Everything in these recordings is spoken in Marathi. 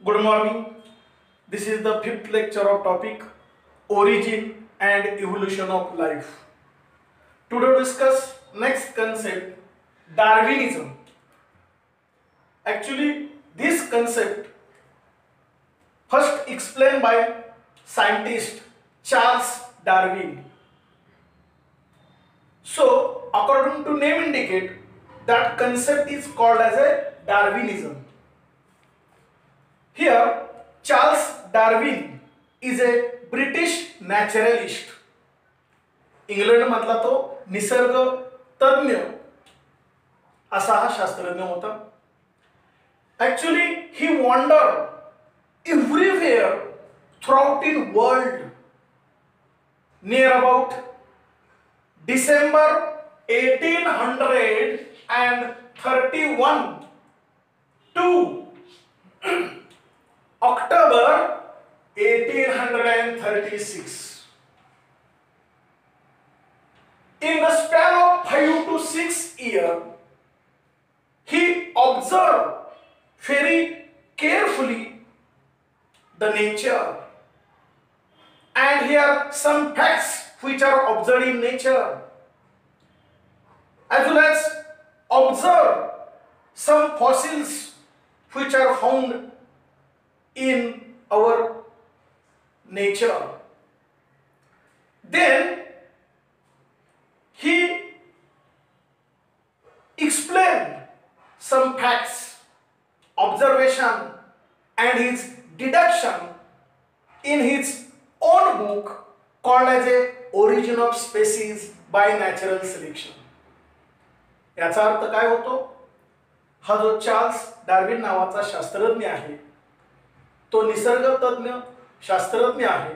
Good morning. This is the fifth lecture of topic Origin and Evolution of Life. Today discuss next concept Darwinism. Actually, this concept first explained by scientist Charles Darwin. So, according to name indicate, that concept is called as a Darwinism. Here, Charles Darwin is a British naturalist. England मधला तो निसर्ग तज्ञ असा हा शास्त्रज्ञ होता. Actually, he wandered everywhere throughout in world. Near about December 1831 to October 1836. In the span of 5 to 6 years, he observed very carefully the nature. And here some facts which are observed in nature, as well as observe some fossils which are found in our nature. Then he explained some facts, observation and his deduction in his own book called as a Origin of Species by Natural Selection. याचा अर्थ काय होतो? हा जो चार्ल्स डार्विन नावाचा शास्त्रज्ञ आहे, तो निसर्ग तज्ञ शास्त्रज्ञ आहे.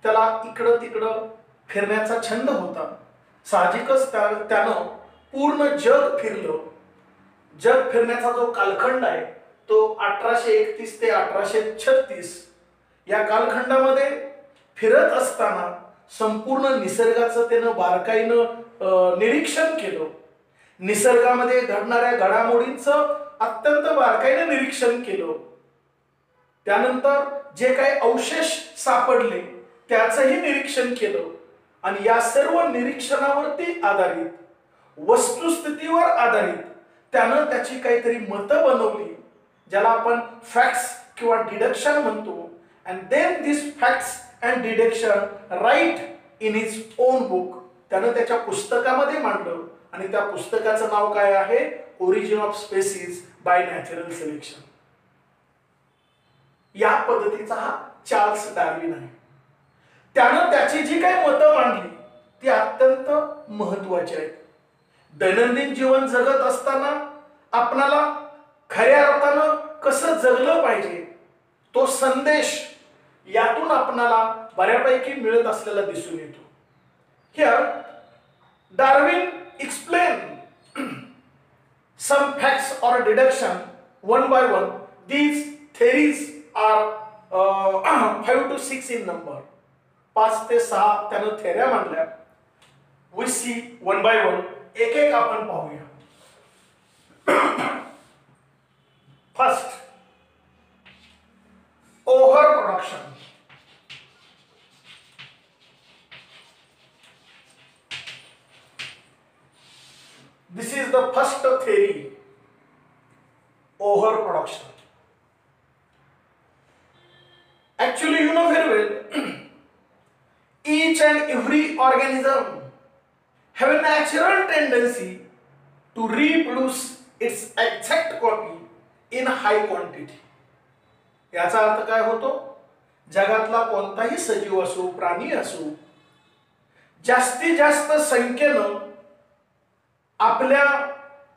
त्याला इकडं तिकडं फिरण्याचा छंद होता. साहजिकच त्यानं पूर्ण जग फिरलं. जग फिरण्याचा जो कालखंड आहे तो 1831 ते 1836 या कालखंडामध्ये फिरत असताना संपूर्ण निसर्गाचं त्यानं बारकाईनं निरीक्षण केलं. निसर्गामध्ये घडणाऱ्या घडामोडींचं अत्यंत बारकाईनं निरीक्षण केलं. त्यानंतर जे काही अवशेष सापडले त्याचंही निरीक्षण केलं आणि या सर्व निरीक्षणावरती आधारित, वस्तुस्थितीवर आधारित त्यानं त्याची काहीतरी मतं बनवली, ज्याला आपण फॅक्ट्स किंवा डिडक्शन म्हणतो. And then this facts and deduction right in his own book, त्यानं त्याच्या पुस्तकामध्ये मांडलं आणि त्या पुस्तकाचं नाव काय आहे? Origin of species bye natural selection. या पद्धतीचा हा चार्ल्स डार्विन आहे. त्यानं त्याची जी काही मतं मांडली ती अत्यंत महत्वाची आहेत. दैनंदिन जीवन जगत असताना आपणाला खऱ्या अर्थानं कसं जगलं पाहिजे तो संदेश यातून आपणाला बऱ्यापैकी मिळत असलेला दिसून येतो. Here Darwin explain some facts or deduction one by one. These theories are 5 to 6 in number. 5 ते 6 त्यानं थेऱ्या मांडल्या. We see one by one. एक एक आपण पाहूया. First, overproduction. This is the first theory, overproduction. Actually, you know very well, each and every organism have a natural tendency to reproduce its exact copy in high quantity. याचा अर्थ काय होतो? जगातला कोणताही सजीव असो, प्राणी असो, जास्तीत जास्त संख्येनं आपल्या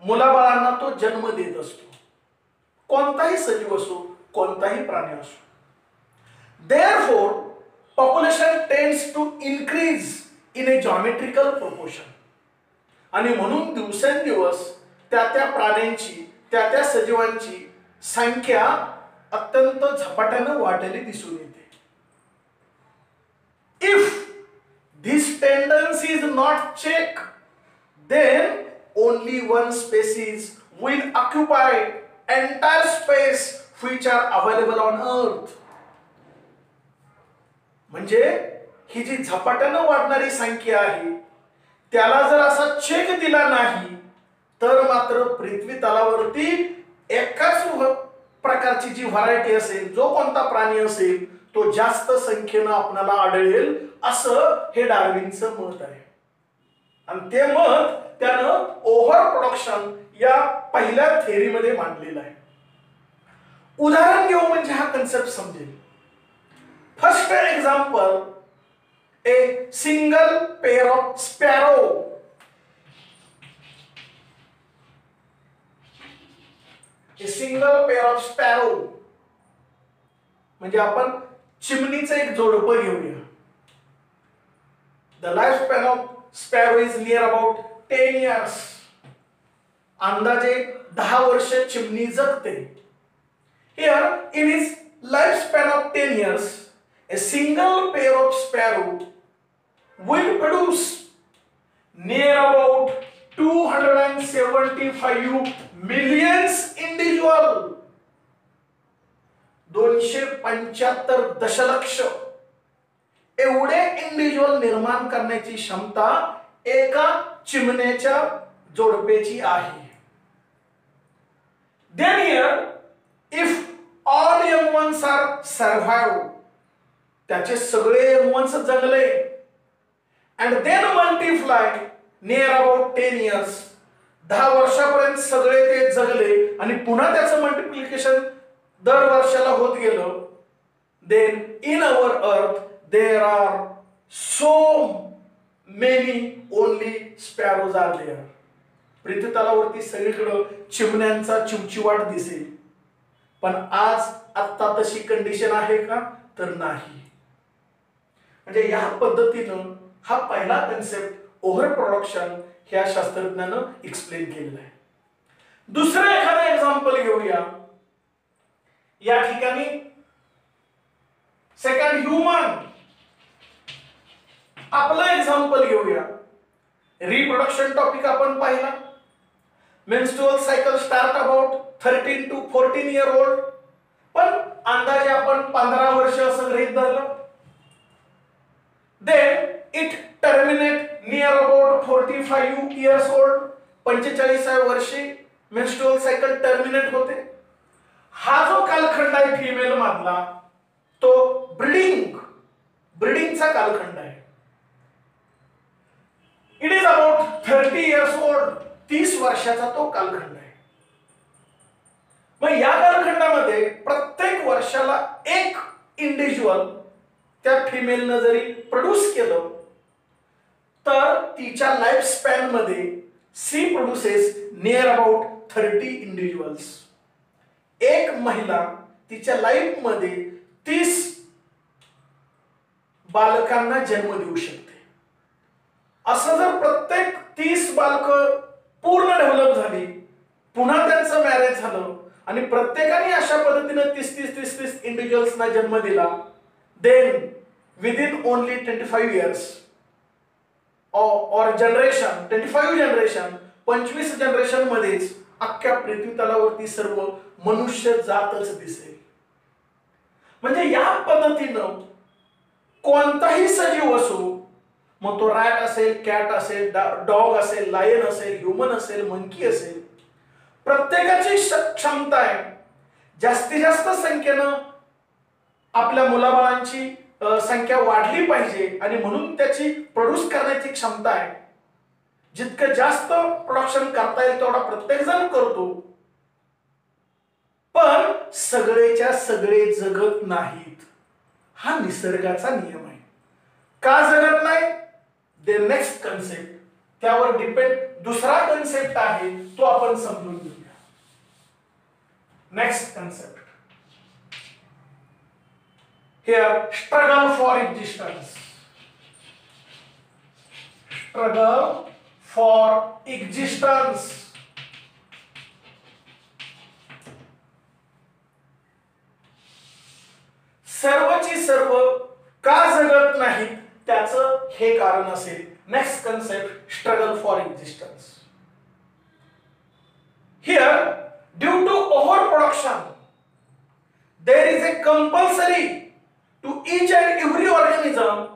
मुलाबाळांना तो जन्म देत असतो. कोणताही सजीव असो, कोणताही प्राणी असो. Therefore, population tends to increase in a geometrical proportion. आणि म्हणून दिवसेंदिवस त्या प्राण्यांची, त्या सजीवांची संख्या अत्यंत झपाट्याने वाढलेली दिसून येते. If this tendency is not checked, then only one species will occupy entire space which are available on earth. म्हणजे ही जी झपाट्यानं वाढणारी संख्या आहे त्याला जर असा चेक दिला नाही तर मात्र पृथ्वी तलावरती एकाच प्रकारची जी व्हरायटी असेल, जो कोणता प्राणी असेल तो जास्त संख्येनं आपल्याला आढळेल, असं हे डार्विनचं मत आहे. आणि ते मत त्यानं ओव्हर प्रोडक्शन या पहिल्या थेअरीमध्ये मांडलेलं आहे. उदाहरण घेऊ म्हणजे हा कन्सेप्ट समजेल. First example, a single pair of sparrow. A single pair of sparrow म्हणजे आपण चिमणीचं एक जोडपं घेऊया. The life span of sparrow is near about 10 years. अंदाजे 10 वर्ष चिमणी जगते. Here, in his lifespan of 10 years, a single pair of sparrow will produce near about 275 millions individual. 275 दशलक्ष एवढे इंडिव्हिज्युअल निर्माण करण्याची क्षमता एका चिमण्याच्या जोडपेची आहे. Then here, if all young ones are survived, त्याचे सगळे young ones जगले, and then multiply near about 10 years, 10 वर्षापर्यंत सगळे ते जगले आणि पुन्हा त्याचं मल्टिप्लिकेशन दर वर्षाला होत गेलं, then in our earth there are so many only sparrows are there. पृथ्वी तलावरती सगळीकडे चिमण्यांचा चिवचिवाट दिसेल. पण आज आता तशी कंडिशन आहे का? तर नाही. म्हणजे या पद्धतीनं हा पहिला कन्सेप्ट ओव्हर प्रोडक्शन ह्या शास्त्रज्ञानं एक्सप्लेन केलेला आहे. दुसरं एखादं एक्झाम्पल घेऊया. या ठिकाणी सेकंड ह्यूमन आपलं एक्झाम्पल घेऊया. रिप्रोडक्शन टॉपिक आपण पाहिला. Menstrual cycle start about 13 to 14 year old. पण अंदाजे आपण 15 वर्ष असं गृहीत धरलं. Then it terminate near about 45 years old. 45व्या वर्षी मेन्स्ट्रुअल सायकल टर्मिनेट होते. हा जो कालखंड आहे फिमेल मधला तो ब्रीडिंगचा कालखंड आहे. It is about 30 years old. 30 वर्षाचा तो कालखंड आहे. मग या कालखंडामध्ये प्रत्येक वर्षाला एक इंडिव्हिज्युअल त्या फिमेलनं जरी प्रोड्यूस केलं तर तिच्या लाईफ स्पॅन मध्ये she produces near about 30 individuals. एक महिला तिच्या लाईफ मध्ये 30 बालकांना जन्म देऊ शकते. असं जर प्रत्येक 30 बालकं पूर्ण डेव्हलप झाली, पुन्हा त्यांचं मॅरेज झालं आणि प्रत्येकाने अशा पद्धतीने 30 इंडिव्हिज्युअल्सना जन्म दिला, देन विदिन ओनली 25 years और जनरेशन 25 जनरेशन 25 जनरेशन मध्येच अख्ख्या पृथ्वी तलावरती सर्व मनुष्य जातच दिसेल. म्हणजे या पद्धतीनं कोणताही सजीव असो, मग तो रॅट असेल, कॅट असेल, डॉग असेल, लायन असेल, ह्युमन असेल, मंकी असेल, प्रत्येकाची क्षमता आहे जास्तीत जास्त संख्येनं आपल्या मुलाबाळांची संख्या वाढली पाहिजे आणि म्हणून त्याची प्रोड्यूस करण्याची क्षमता आहे. जितकं जास्त प्रोडक्शन करता येईल तेवढा प्रत्येक जण करतो. पण सगळेच्या सगळे जगत नाहीत. हा निसर्गाचा नियम आहे. का जगत नाही? द नेक्स्ट कन्सेप्ट त्यावर डिपेंड दुसरा कन्सेप्ट आहे, तो आपण समजून घेऊया. Next concept here, struggle for existence. Struggle for existence. सर्वची सर्व का जगत नाहीत त्याचं हे कारण असेल. Next concept, struggle for existence. Here, due to over production there is a compulsory to each and every organism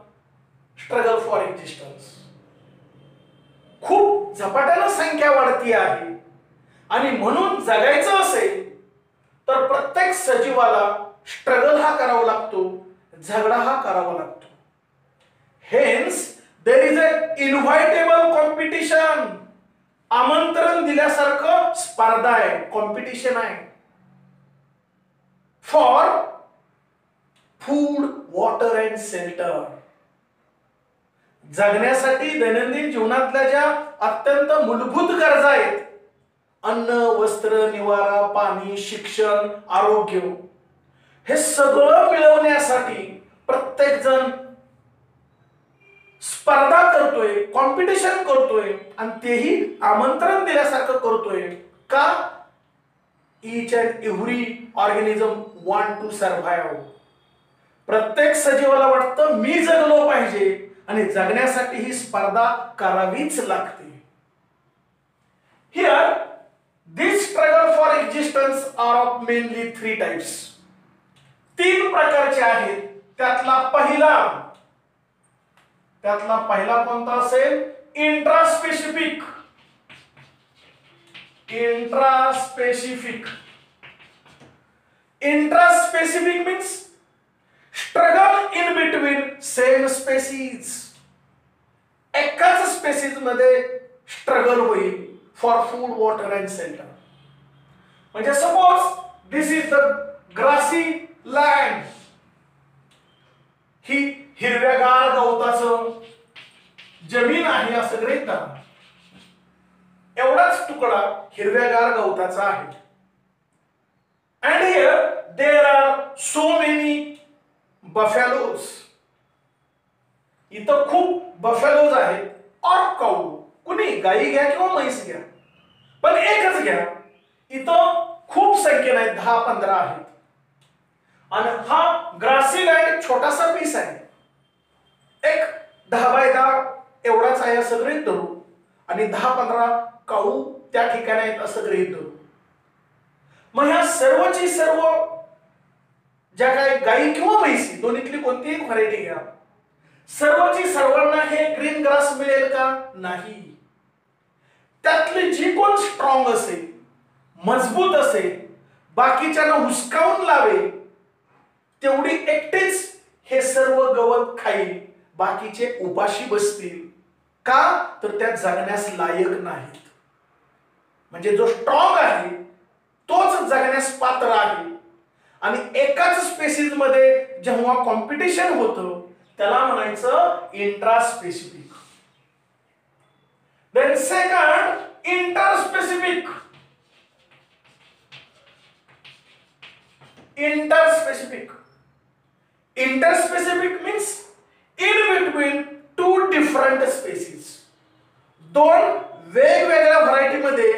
struggle for existence. खूप झपाट्याने संख्या वाढती आहे आणि म्हणून जगायचं असेल तर प्रत्येक सजीवाला स्ट्रगल हा करावा लागतो, झगडा हा करावा लागतो. Hence there is a inevitable competition. आमंत्रण दिल्यासारखं स्पर्धा आहे, कॉम्पिटिशन आहे. For food, water and shelter. जगण्यासाठी दैनंदिन जीवनातल्या ज्या अत्यंत मूलभूत गरजा आहेत, अन्न, वस्त्र, निवारा, पाणी, शिक्षण, आरोग्य, हे सगळं मिळवण्यासाठी प्रत्येक जण स्पर्धा करतोय, कॉम्पिटिशन करतोय आणि तेही आमंत्रण दिल्यासारखं करतोय. का? Each and every organism want to survive. प्रत्येक सजीवाला वाटतं मी जगलो पाहिजे आणि जगण्यासाठी ही स्पर्धा करावीच लागते. Here this struggle for existence are of mainly 3 types. 3 प्रकारचे आहेत. त्यातला पहिला कोणता असेल? Intraspecific. Intraspecific means struggle in between same species. एकाच स्पेसीज मध्ये स्ट्रगल होईल for food, water and shelter. म्हणजे suppose this is the grassy land. ही हिरव्यागार गवताचं जमीन आहे असं गृहीत धरा. एवढाच तुकडा हिरव्यागार गवताचा आहे. And here there are so many buffaloes. इथं खूप बफॅलोज आहेत. और काऊ, कुणी गाई घ्या किंवा म्हैस घ्या, पण एकच घ्या. इथं खूप संख्येने आहेत, 10-15 आहेत. आणि हा ग्रासी लँड छोटासा पीस आहे, एक 10x10 एवढाच आहे असं गृहीत धरू. आणि 10-15 काऊ त्या ठिकाणी आहेत असं गृहीत धरू. मग ह्या सर्वची सर्व ज्या काही गाई किंवा म्हैसी, दोन्हीतली कोणतीही व्हरायटी घ्या, सर्वची सर्वांना हे ग्रीन ग्रास मिळेल का? नाही. त्यातली जी कोण स्ट्रॉंग असेल, मजबूत असेल, बाकीच्यांना हुसकावून लावेल, तेवढी एकटीच हे सर्व गवत खाईल. बाकीचे उपाशी बसतील. का? तर त्या जगण्यास लायक नाहीत. म्हणजे जो स्ट्रॉंग आहे तोच जगण्यास पात्र आहे. आणि एकाच स्पेसीज मध्ये जेव्हा कॉम्पिटिशन होतं त्याला म्हणायचं intraspecific. Then second, interspecific. Interspecific means in between 2 different species. 2 वेगवेगळ्या व्हरायटी मध्ये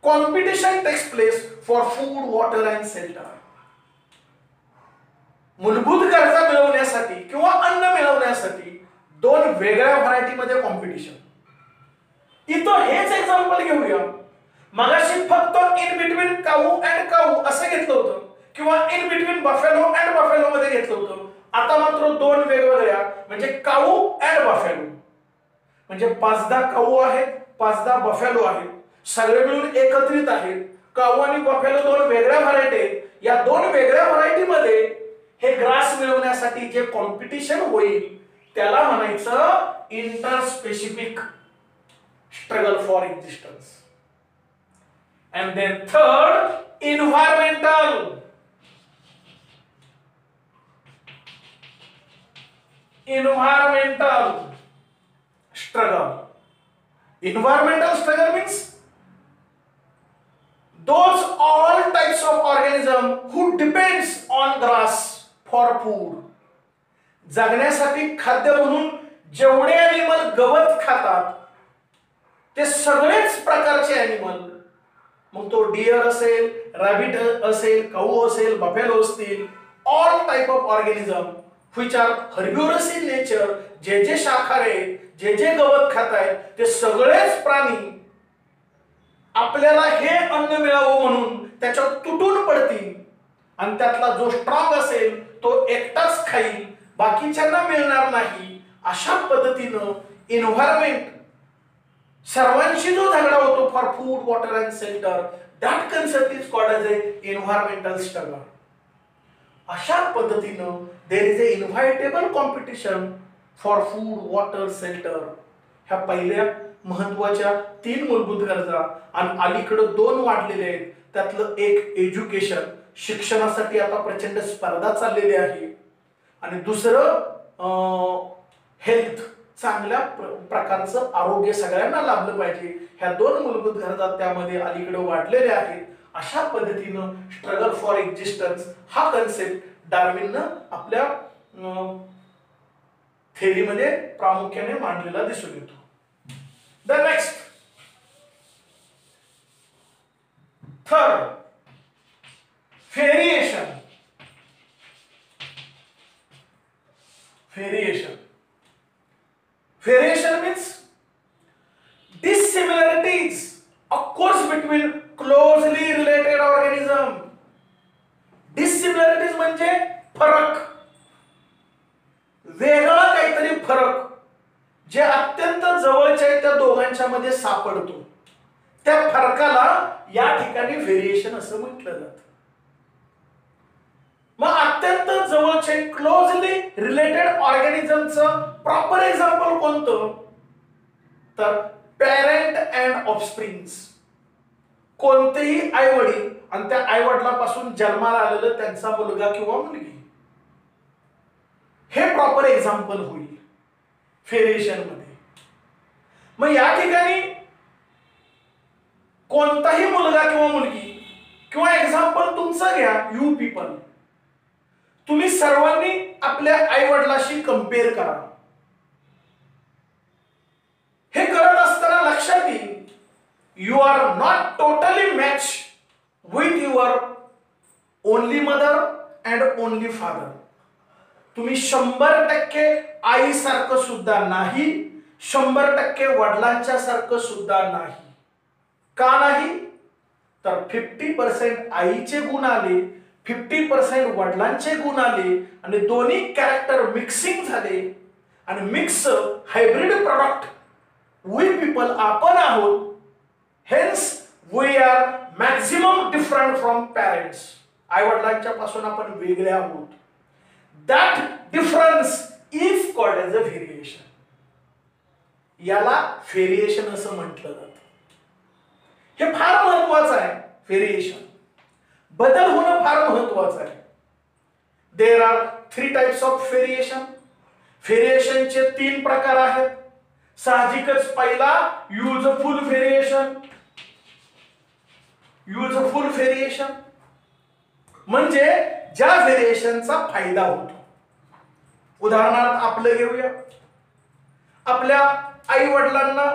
competition takes place for food, water and shelter. मूलभूत गरजा मिळवण्यासाठी किंवा अन्न मिळवण्यासाठी 2 वेगळ्या व्हरायटी मध्ये कॉम्पिटिशन. इथं हेच एक्झाम्पल घेऊया. मगाशी फक्त इन बिटवीन काऊ अँड काऊ असं घेतलं होतं किंवा in between buffalo and buffalo मध्ये घेतलं होतं. आता मात्र 2 वेगवेगळ्या म्हणजे काऊ अँड बफेलो. म्हणजे 5-10 काऊ आहेत, 5-10 बफेलो आहेत, सगळे मिळून एकत्रित आहेत. काऊ आणि बफेलो 2 वेगळ्या व्हरायटी आहेत. या 2 वेगळ्या व्हरायटी मध्ये हे ग्रास मिळवण्यासाठी जे कॉम्पिटिशन होईल त्याला म्हणायचं interspecific struggle for existence. And then third, environmental. struggle. Environmental struggle means those all types of organism who depends on grass for food. जगण्यासाठी खाद्य म्हणून जेवढे ॲनिमल गवत खातात ते सगळेच प्रकारचे ॲनिमल, मग तो डिअर असेल, रॅबिट असेल, काऊ असेल, बफेलो असतील, all type of organism which are herbivorous in nature, जे शाकाहारी, जे गवत खात आहेत ते सगळेच प्राणी आपल्याला हे अन्न मिळावं म्हणून त्याच्यात तुटून पडतील आणि त्यातला जो स्ट्रॉंग असेल तो एकटाच खाईल, बाकीच्यांना मिळणार नाही, अशा पद्धतीनं एन्व्हायरमेंट सर्वांशी जो झगडा होतो for food, water and shelter, that concept is called as a environmental struggle. अशा पद्धतीनं there is a inevitable competition for food, water, shelter. ह्या पहिल्या महत्वाच्या 3 मूलभूत गरजा, आणि अलीकडे 2 वाढलेले आहेत. त्यातलं एक एज्युकेशन, शिक्षणासाठी आता प्रचंड स्पर्धा चाललेली आहे, आणि दुसरं हेल्थ, चांगल्या प्रकारचं आरोग्य सगळ्यांना लाभलं पाहिजे. ह्या 2 मूलभूत गरजा त्यामध्ये अलीकडे वाढलेल्या आहेत. अशा पद्धतीनं स्ट्रगल फॉर एक्झिस्टन्स हा कन्सेप्ट डार्विननं आपल्या थेअरीमध्ये प्रामुख्याने मांडलेला दिसून येतो. The next, third, variation. Variation means dissimilarities occurs between closely related organism. Dissimilarities म्हणजे फरक, वेगळा काहीतरी फरक जे अत्यंत जवळचे आहेत त्या दोघांच्या मध्ये सापडतो. त्या फरकाला या ठिकाणी व्हेरिएशन असं म्हटलं जातं. मग अत्यंत जवळचे क्लोजली रिलेटेड ऑर्गॅनिझमचं प्रॉपर एक्झाम्पल कोणतं, तर पॅरेंट अँड ऑफस्प्रिंग्स. कोणतेही आई वडील आणि त्या आई वडिलांपासून जन्माला आलेलं त्यांचा मुलगा किंवा मुलगी, हे प्रॉपर एक्झाम्पल होईल व्हेरिएशन मध्ये. मग या ठिकाणी कोणताही मुलगा किंवा मुलगी, किंवा एक्झाम्पल तुमचं घ्या, यू पीपल, तुम्ही सर्वांनी आपल्या आई वडिलांशी कंपेअर करा. हे करत असताना लक्षात येईल, you are not totally match with your only mother and only father. तुम्ही 100% आईसारखं सुद्धा नाही, 100% वडिलांच्या सारखं सुद्धा नाही. का नाही, तर 50% आईचे गुण आले, 50% वडिलांचे गुण आले, आणि दोन्ही कॅरेक्टर मिक्सिंग झाले, आणि mix hybrid product we people आपण आहोत. Hence we are maximum different from parents. आई वडिलांच्या पासून आपण वेगळे आहोत. That difference is called as a variation. याला व्हेरिएशन असं म्हटलं जातं. हे फार महत्वाचं आहे. व्हेरिएशन, बदल होणं फार महत्वाचं आहे. There are 3 types of variation. व्हेरिएशनचे 3 प्रकार आहेत. साहजिकच पहिला युजफुल व्हेरिएशन. युजफुल व्हेरिएशन म्हणजे ज्या व्हेरिएशनचा फायदा होतो. उदाहरणार्थ आपलं घेऊया. आपल्या आई वडिलांना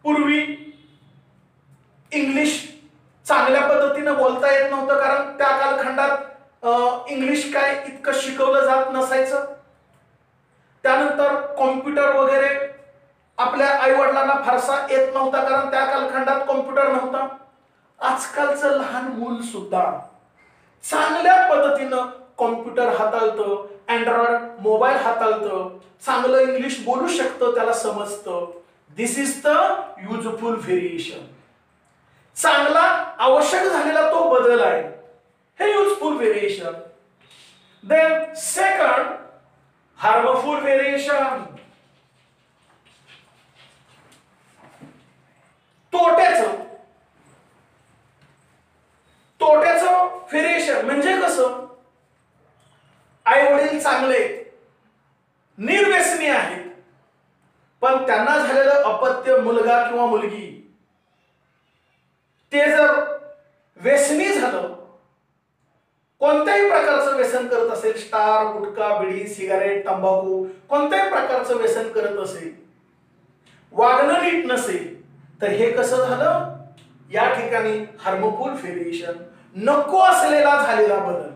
पूर्वी इंग्लिश चांगल्या पद्धतीने बोलता येत नव्हतं, कारण त्या कालखंडात इंग्लिश काय इतकं शिकवलं जात नसायचं. त्यानंतर कॉम्प्युटर वगैरे आपल्या आई वडिलांना फारसा येत नव्हता, कारण त्या कालखंडात कॉम्प्युटर नव्हता. आजकालचं लहान मूल सुद्धा चांगल्या पद्धतीनं कॉम्प्युटर हाताळतं, अँड्रॉइड मोबाईल हाताळतं, चांगलं इंग्लिश बोलू शकतं, त्याला समजतं. This is the useful variation. चांगला आवश्यक झालेला तो बदल आहे, हे useful variation. Then second, harmful variation. तोट्याचं व्हेरिएशन म्हणजे कसं, आई वडील चांगले निर्व्यसनी आहेत, पण त्यांना झालेलं अपत्य मुलगा किंवा मुलगी ते जर व्यसनी झालं, कोणत्याही प्रकारचं व्यसन करत असेल, स्टार, गुटखा, बिडी, सिगारेट, तंबाखू, कोणत्याही प्रकारचं व्यसन करत असेल, वागणं नीट नसेल, तर हे कसं झालं, या ठिकाणी हार्मफुल व्हेरिएशन, नको असलेला झालेला बदल.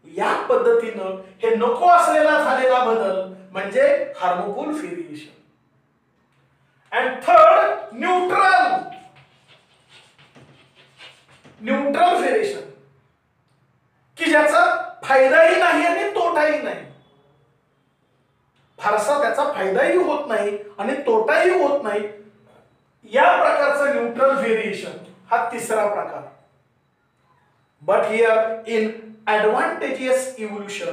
या पद्धतीनं हे नको असलेला झालेला बदल म्हणजे harmful variation. And third, neutral variation. फायदाही नाही आणि तोटाही नाही. फारसा त्याचा फायदाही होत नाही आणि तोटाही होत नाही. या प्रकारचं न्यूट्रल व्हेरिएशन हा तिसरा प्रकार. But here in advantageous evolution,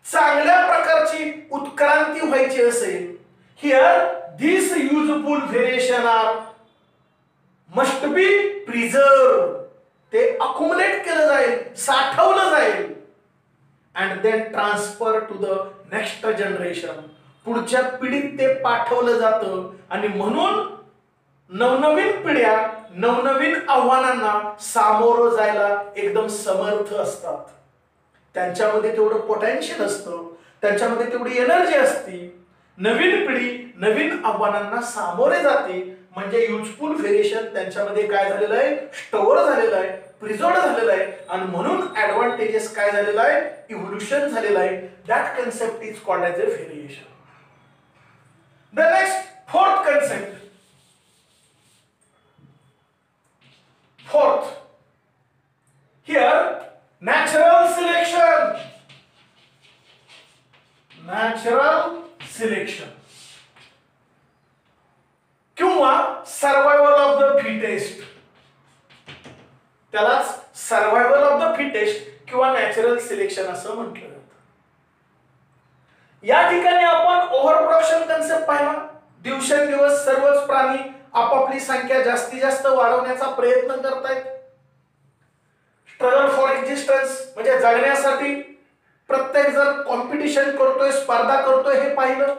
चांगल्या प्रकारची उत्क्रांती व्हायची असेल, here this useful variation are must be preserve, ते अक्युमुलेट केलं जाईल, साठवलं जाईल, and then transfer to the next generation, पुढच्या पिढीत ते पाठवलं जातं. आणि म्हणून नवनवीन पिढ्या नवनवीन आव्हानांना सामोरं जायला एकदम समर्थ असतात. त्यांच्यामध्ये तेवढं पोटेन्शियल असतं, त्यांच्यामध्ये तेवढी एनर्जी असती. नवीन पिढी नवीन आव्हानांना सामोरे जाते. म्हणजे युजफुल व्हेरिएशन त्यांच्यामध्ये काय झालेलं आहे, स्टोअर झालेलं आहे, प्रिझर्व्ड झालेलं आहे. आणि म्हणून ऍडव्हान्टेजेस काय झालेलं आहे, इव्होल्युशन झालेलं आहे. That concept is called as a variation. The next fourth concept, fourth, here natural selection. Natural selection किंवा सर्वायवल ऑफ द फिटेस्ट, त्यालाच सर्वायवल ऑफ द फिटेस्ट किंवा नॅचरल सिलेक्शन असं म्हटलं जातं. या ठिकाणी आपण ओव्हर प्रोडक्शन कन्सेप्ट पाहिला. दिवसेंदिवस सर्वच प्राणी आपापली संख्या जास्तीत जास्त वाढवण्याचा प्रयत्न करतायत. स्ट्रगल फॉर एक्झिस्टन्स म्हणजे जगण्यासाठी प्रत्येक जण कॉम्पिटिशन करतोय, स्पर्धा करतोय, हे पाहिलं.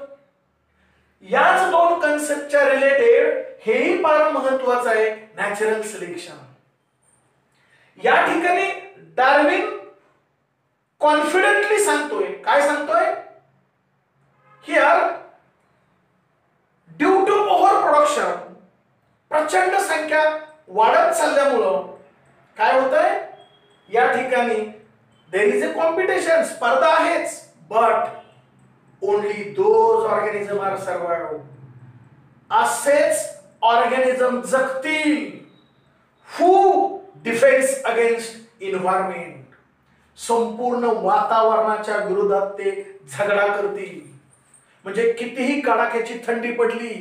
याच दोन कन्सेप्टच्या रिलेटेड हेही फार महत्वाचं आहे, नॅचरल सिलेक्शन. या ठिकाणी डार्विन कॉन्फिडेंटली सांगतोय, काय सांगतोय, here due to over production, प्रचंड संख्या वाढत चालल्यामुळं काय होतंय, या ठिकाणी देयर इज अ कॉम्पिटिशन, स्पर्धा आहेच. But only those organism are survive, असेच ऑर्गॅनिझम जगतील हू डिफेंड्स अगेन्स्ट एन्व्हायरमेंट, संपूर्ण वातावरणाच्या विरोधात ते झगडा करतील. म्हणजे कितीही कडाक्याची थंडी पडली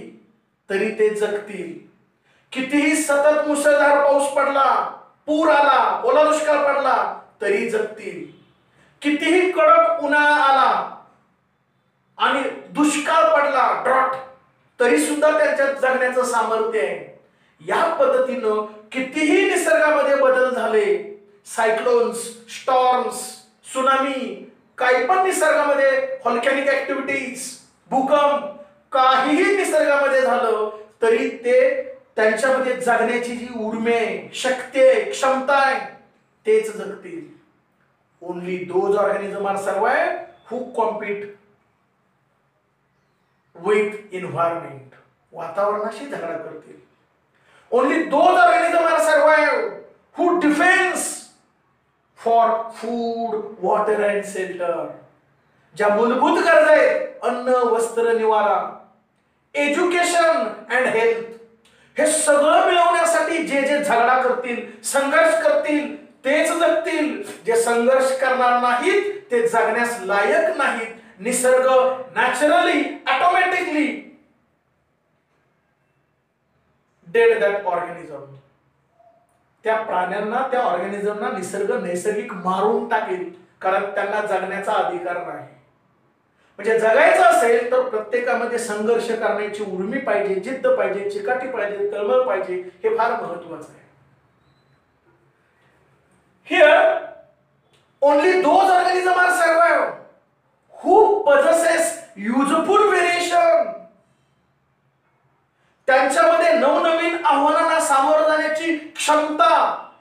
तरी ते जगतील. कितीही सतत मुसळधार पाऊस पडला, पूर आला, ओला दुष्काळ पडला तरी जगतील. कितीही कडक उन्हाळा आला आणि दुष्काळ पडला, ड्रॉट, तरी सुद्धा त्यांच्यात जगण्याचं सामर्थ्य आहे. या पद्धतीनं कितीही निसर्गामध्ये बदल झाले, सायक्लोन्स, स्टॉर्म्स, सुनामी, काही पण निसर्गामध्ये व्हॉल्कॅनिक ऍक्टिव्हिटीज, भूकंप, काहीही निसर्गामध्ये झालं तरी ते त्यांच्यामध्ये जगण्याची जी उर्मी आहे, शक्ती आहे, क्षमता आहे, तेच जगतील. Only those organism are survive who compete with environment, वातावरणाशी झगडा करतील. Only those organism are survive who defends for food, water and shelter, ज्या मूलभूत गरजा आहेत, अन्न, वस्त्र, निवारा, एज्युकेशन अँड हेल्थ, हे सगळं मिळवण्यासाठी जे जे झगडा करतील, संघर्ष करतील, तेच जगतील. जे संघर्ष करणार नाहीत ते जगण्यास लायक नाहीत. निसर्ग naturally, automatically dead that organism, त्या प्राण्यांना, त्या ऑर्गॅनिझमना निसर्ग नैसर्गिक मारून टाकेल, कारण त्यांना जगण्याचा अधिकार नाही. म्हणजे जगायचं असेल तर प्रत्येकामध्ये संघर्ष करण्याची उर्मी पाहिजे, जिद्द पाहिजे, चिकाटी पाहिजे, तळमळ पाहिजे, हे फार महत्वाचं आहे. Here only those organism are survive who possesses useful variation, त्यांच्यामध्ये नवनवीन आव्हानांना सामोरं जाण्याची क्षमता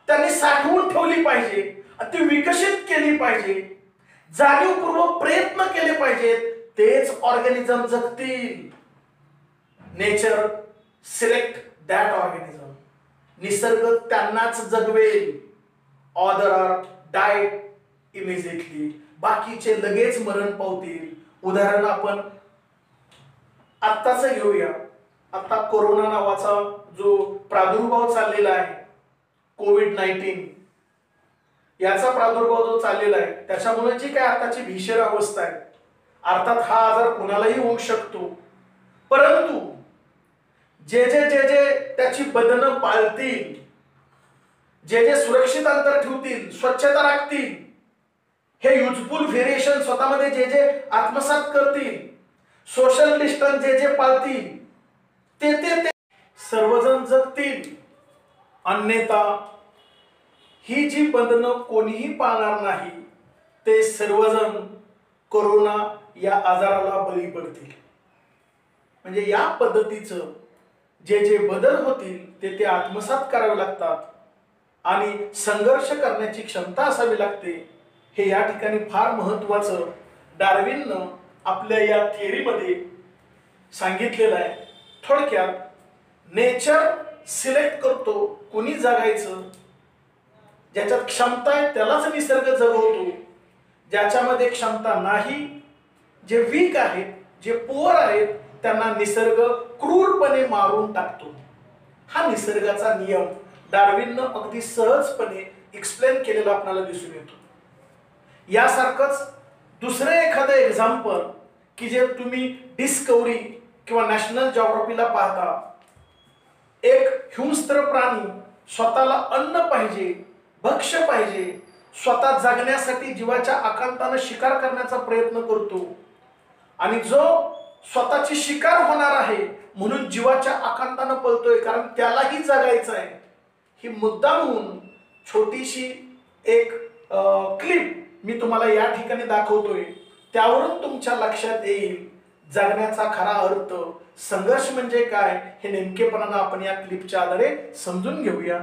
त्यांनी साठवून ठेवली पाहिजे, ती विकसित केली पाहिजे, जाणीवपूर्वक प्रयत्न केले पाहिजेत, तेच ऑर्गॅनिझम जगतील. नेचर सिलेक्ट दॅट ऑर्गॅनिझम, निसर्ग त्यांनाच जगवेल. ऑदर आर डाय इमिजिएटली, बाकीचे लगेच मरण पावतील. उदाहरण आपण आत्ताच घेऊया. आता कोरोना नावाचा जो प्रादुर्भाव चाललेला आहे, कोविड-19, याचा प्रादुर्भाव जो चाललेला आहे त्याच्यामुळे जी काय आताची भीषण अवस्था आहे, अर्थात हा आजार कुणालाही होऊ शकतो, परंतु जे त्याची बंधनं पाळतील, जे सुरक्षित अंतर ठेवतील, स्वच्छता राखतील, हे युजफुल व्हेरिएशन स्वतःमध्ये जे आत्मसात करतील, सोशल डिस्टन्स जे पाळतील, ते सर्वजण जगतील. अन्यथा ही जी बंधनं कोणीही पाळणार नाही ते सर्वजण कोरोना या आजाराला बळी पडतील. म्हणजे या पद्धतीचं जे बदल होतील ते आत्मसात करावे लागतात आणि संघर्ष करण्याची क्षमता असावी लागते. हे या ठिकाणी फार महत्त्वाचं डार्विननं आपल्या या थिअरीमध्ये सांगितलेलं आहे. थोडक्यात नेचर सिलेक्ट करतो कोणी जगायचं, ज्याच्यात क्षमता आहे त्यालाच निसर्ग जगवतो, ज्याच्यामध्ये क्षमता नाही, जे वीक आहेत, जे पुअर आहेत, त्यांना निसर्ग क्रूरपणे मारून टाकतो. हा निसर्गाचा नियम डार्विननं अगदी सहजपणे एक्सप्लेन केलेला आपल्याला दिसून येतो. यासारखंच दुसरं एखादं एक्झाम्पल की जे तुम्ही डिस्कवरी किंवा नॅशनल जिओग्राफीला पाहता, एक हिंस्त्र प्राणी स्वतःला अन्न पाहिजे, भक्ष्य पाहिजे, स्वतः जगण्यासाठी जीवाच्या आकांतानं शिकार करण्याचा प्रयत्न करतो आणि जो स्वतःची शिकार होणार आहे म्हणून जीवाच्या आकांतानं पळतोय, कारण त्यालाही जगायचं आहे. ही मुद्दामहून छोटीशी एक क्लिप मी तुम्हाला या ठिकाणी दाखवतोय, त्यावरून तुमच्या लक्षात येईल जगण्याचा खरा अर्थ, संघर्ष म्हणजे काय हे नेमकेपणानं आपण या क्लिपच्या आधारे समजून घेऊया.